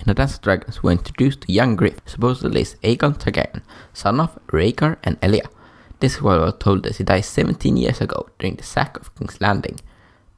the Dance of Dragons were introduced to young Griff, supposedly is Aegon Targaryen, son of Rhaegar and Elia. This was told as he died 17 years ago during the sack of King's Landing.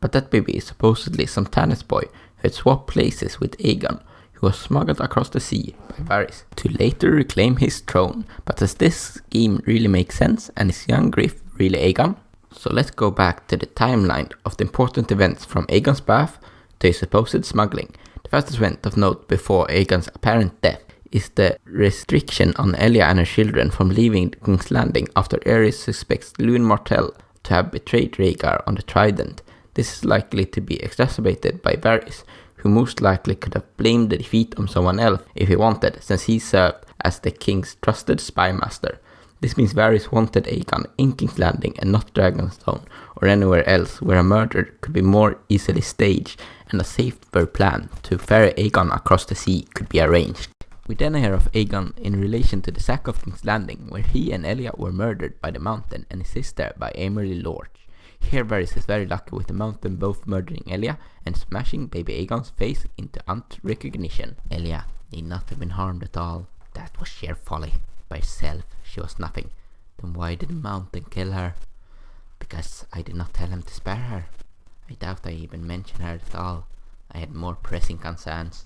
But that baby is supposedly some Tannis boy who had swapped places with Aegon, who was smuggled across the sea by Varys to later reclaim his throne. But does this scheme really make sense, and is young Griff really Aegon? So let's go back to the timeline of the important events from Aegon's birth to his supposed smuggling. The first event of note before Aegon's apparent death is the restriction on Elia and her children from leaving King's Landing after Aerys suspects Luwin Martell to have betrayed Rhaegar on the Trident. This is likely to be exacerbated by Varys, who most likely could have blamed the defeat on someone else if he wanted, since he served as the king's trusted spy master. This means Varys wanted Aegon in King's Landing and not Dragonstone or anywhere else where a murder could be more easily staged and a safer plan to ferry Aegon across the sea could be arranged. We then hear of Aegon in relation to the sack of King's Landing, where he and Elia were murdered by the Mountain and his sister by Aemily Lorch. Here Varys is very lucky with the Mountain both murdering Elia and smashing baby Aegon's face into unrecognition. Elia need not have been harmed at all. That was sheer folly. By herself she was nothing. Then why did the Mountain kill her? Because I did not tell him to spare her. I doubt I even mentioned her at all. I had more pressing concerns.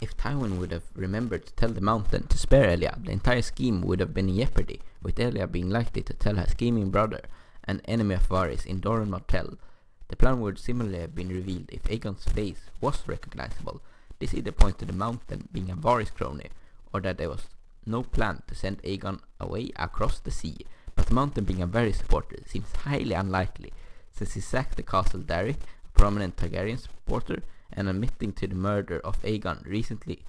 If Tywin would have remembered to tell the Mountain to spare Elia, the entire scheme would have been in jeopardy, with Elia being likely to tell her scheming brother, an enemy of Varys, in Doran Martell. The plan would similarly have been revealed if Aegon's face was recognizable. This either points to the Mountain being a Varys crony, or that there was no plan to send Aegon away across the sea. But the Mountain being a Varys supporter seems highly unlikely, since he sacked the Castle Derry, a prominent Targaryen supporter, and admitting to the murder of Aegon recently,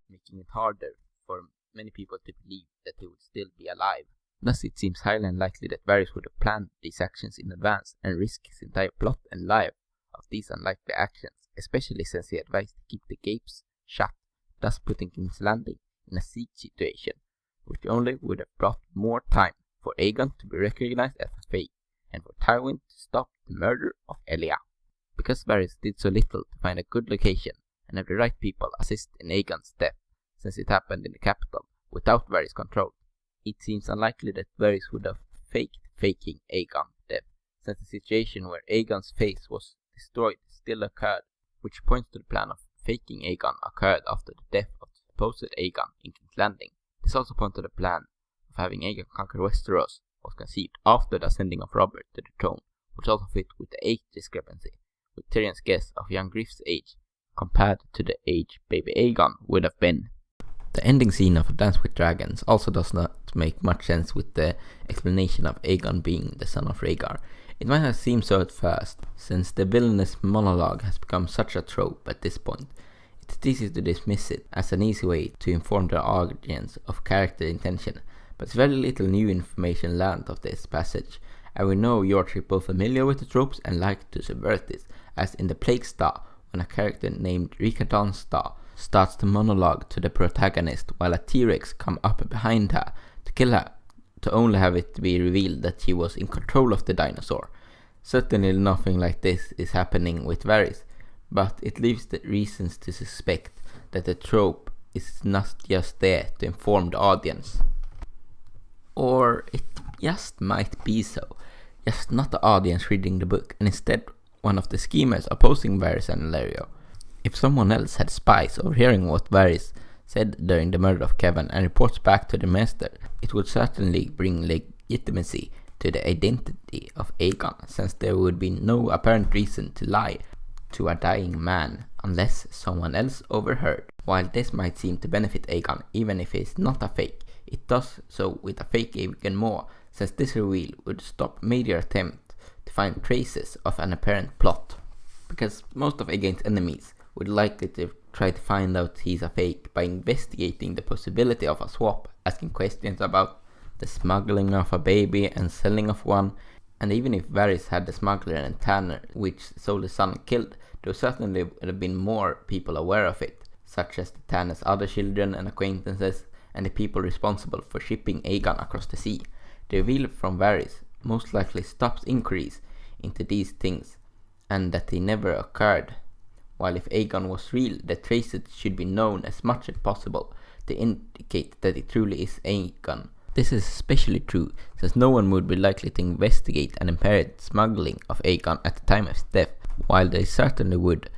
making it harder for many people to believe that he would still be alive. Thus it seems highly unlikely that Varys would have planned these actions in advance and risk his entire plot and life of these unlikely actions, especially since he advised to keep the gates shut, thus putting King's Landing in a siege situation, which only would have brought more time for Aegon to be recognized as a fake, and for Tywin to stop the murder of Elia. Because Varys did so little to find a good location and have the right people assist in Aegon's death, since it happened in the capital without Varys' control, it seems unlikely that Varys would have faked faking Aegon's death, since the situation where Aegon's face was destroyed still occurred, which points to the plan of faking Aegon occurred after the death of the supposed Aegon in King's Landing. This also points to the plan of having Aegon conquer Westeros was conceived after the ascending of Robert to the throne, which also fit with the age discrepancy, with Tyrion's guess of young Griff's age compared to the age baby Aegon would have been. The ending scene of A Dance with Dragons also does not make much sense with the explanation of Aegon being the son of Rhaegar. It might have seemed so at first, since the Villainous Monologue has become such a trope at this point. It's easy to dismiss it as an easy way to inform the audience of character intention, but very little new information learned of this passage, and we know you're both familiar with the tropes and like to subvert this, as in The Plague Star, when a character named Rika Dawnstar starts to monologue to the protagonist while a T-Rex come up behind her to kill her, to only have it be revealed that she was in control of the dinosaur. Certainly nothing like this is happening with Varys, but it leaves the reasons to suspect that the trope is not just there to inform the audience. Or it just might be so, just not the audience reading the book, and instead one of the schemers opposing Varys and Illyrio. If someone else had spies overhearing what Varys said during the murder of Kevan and reports back to the master, it would certainly bring legitimacy to the identity of Aegon, since there would be no apparent reason to lie to a dying man unless someone else overheard. While this might seem to benefit Aegon even if it is not a fake, it does so with a fake even more, since this reveal would stop major attempt to find traces of an apparent plot. Because most of Aegon's enemies would likely to try to find out he's a fake by investigating the possibility of a swap, asking questions about the smuggling of a baby and selling of one, and even if Varys had the smuggler and Tanner which Solar's son killed, there certainly would have been more people aware of it, such as the Tanner's other children and acquaintances, and the people responsible for shipping Aegon across the sea. The reveal from Varys most likely stops inquiries into these things, and that they never occurred, while if Aegon was real, the traces should be known as much as possible to indicate that it truly is Aegon. This is especially true since no one would be likely to investigate an impaired smuggling of Aegon at the time of his death, while they certainly would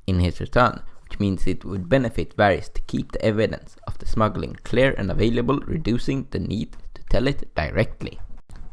in his return, which means it would benefit Varys to keep the evidence of the smuggling clear and available, reducing the need to tell it directly.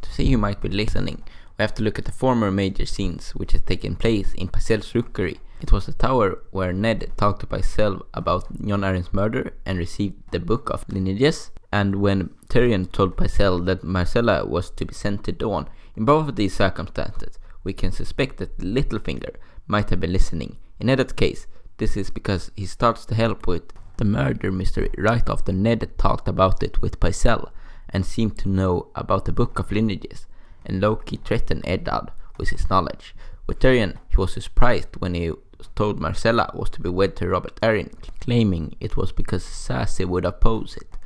To see who might be listening, we have to look at the former major scenes which had taken place in Pycelle's rookery. It was the tower where Ned talked to Pycelle about Jon Arryn's murder and received the Book of Lineages, and when Tyrion told Pycelle that Myrcella was to be sent to Dawn. In both of these circumstances, we can suspect that Littlefinger might have been listening. In Ned's case, this is because he starts to help with the murder mystery right after Ned talked about it with Pycelle and seemed to know about the Book of Lineages, and Loki threatened Eddard with his knowledge. With Tyrion, he was surprised when he was told Myrcella was to be wed to Robert Arryn, claiming it was because Cersei would oppose it,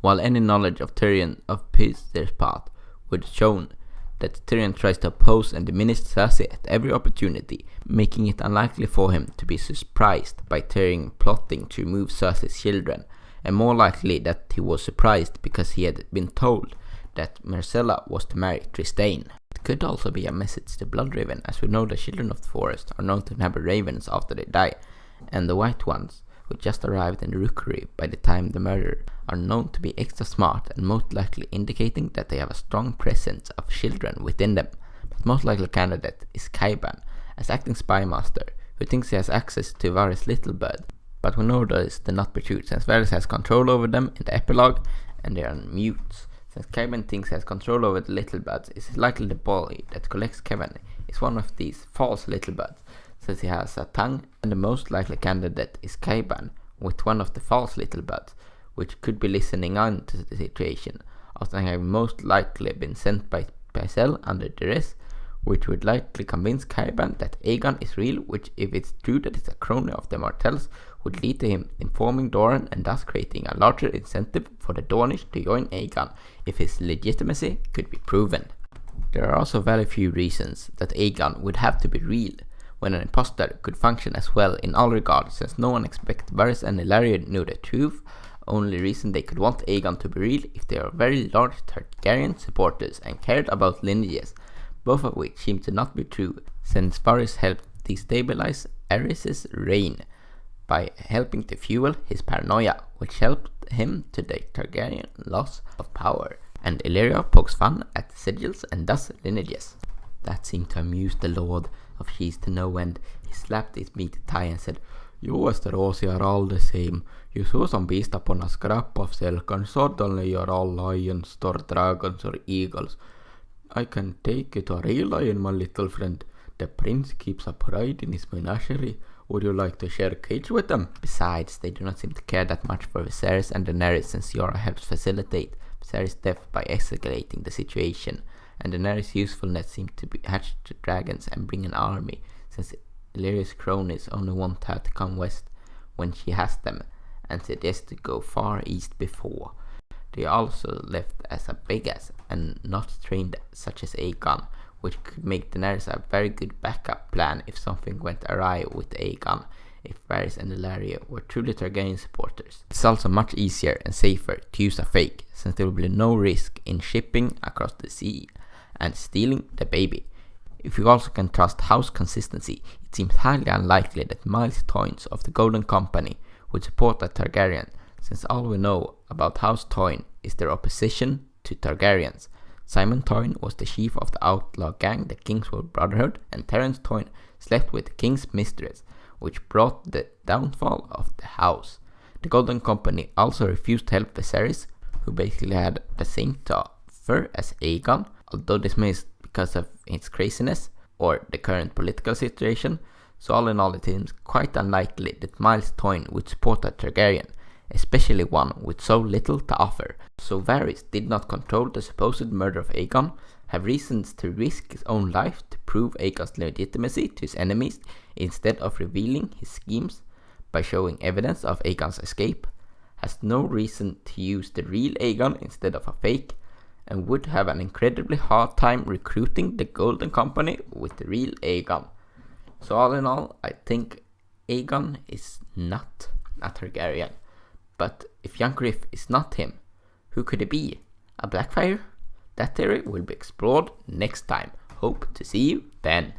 while any knowledge of Tyrion of Pycelle's path would have shown that Tyrion tries to oppose and diminish Cersei at every opportunity, making it unlikely for him to be surprised by Tyrion plotting to remove Cersei's children, and more likely that he was surprised because he had been told that Myrcella was to marry Trystane. It could also be a message to Bloodraven, as we know the children of the forest are known to inhabit ravens after they die, and the white ones, who just arrived in the rookery by the time the murder, are known to be extra smart and most likely indicating that they have a strong presence of children within them. But most likely candidate is Qyburn, as acting spymaster, who thinks he has access to Varys' little bird, but we know this to not be true, since Varys has control over them in the epilogue, and they are mutes. Since Qyburn thinks he has control over the little birds, it is likely the boy that collects Qyburn is one of these false little birds, since he has a tongue, and the most likely candidate is Qyburn with one of the false little birds, which could be listening on to the situation, after having most likely been sent by Pycelle under duress, which would likely convince Qyburn that Aegon is real, which, if it's true that it's a crony of the Martells, would lead to him informing Doran and thus creating a larger incentive for the Dornish to join Aegon if his legitimacy could be proven. There are also very few reasons that Aegon would have to be real, when an imposter could function as well in all regards, since no one expects Varys and Illyrio knew the truth. Only reason they could want Aegon to be real if they are very large Targaryen supporters and cared about lineages, both of which seem to not be true, since Varys helped destabilize Aerys' reign by helping to fuel his paranoia, which helped him to the Targaryen loss of power, and Illyrio pokes fun at the sigils and thus lineages. That seemed to amuse the Lord of Cheese to no end. He slapped his meaty thigh and said, "You Westerosi are all the same. You saw some beast upon a scrap of silk, and suddenly you're all lions, or dragons, or eagles. I can take you to a real lion, my little friend. The prince keeps a pride in his menagerie. Would you like to share a cage with them?" Besides, they do not seem to care that much for Viserys and Daenerys, since Jorah helps facilitate Viserys' death by escalating the situation, and Daenerys' usefulness seems to be hatch the dragons and bring an army, since Illyrio's cronies only want her to come west when she has them, and suggest to go far east before. They are also left as a big ass and not trained such as Aegon, which could make Daenerys a very good backup plan if something went awry with Aegon, if Varys and Illyrio were truly Targaryen supporters. It's also much easier and safer to use a fake, since there will be no risk in shipping across the sea and stealing the baby. If you also can trust House consistency, it seems highly unlikely that Miles Toyne of the Golden Company would support a Targaryen, since all we know about House Toyne is their opposition to Targaryens. Simon Toyne was the chief of the outlaw gang, the Kingswood Brotherhood, and Terence Toyne slept with the king's mistress, which brought the downfall of the house. The Golden Company also refused to help Viserys, who basically had the same to offer as Aegon, although dismissed because of its craziness or the current political situation. So all in all, it seems quite unlikely that Miles Toyne would support a Targaryen, especially one with so little to offer. So Varys did not control the supposed murder of Aegon, have reasons to risk his own life to prove Aegon's legitimacy to his enemies instead of revealing his schemes by showing evidence of Aegon's escape, has no reason to use the real Aegon instead of a fake, and would have an incredibly hard time recruiting the Golden Company with the real Aegon. So all in all, I think Aegon is not a Targaryen. But if young Griff is not him, who could it be? A Blackfire? That theory will be explored next time. Hope to see you then.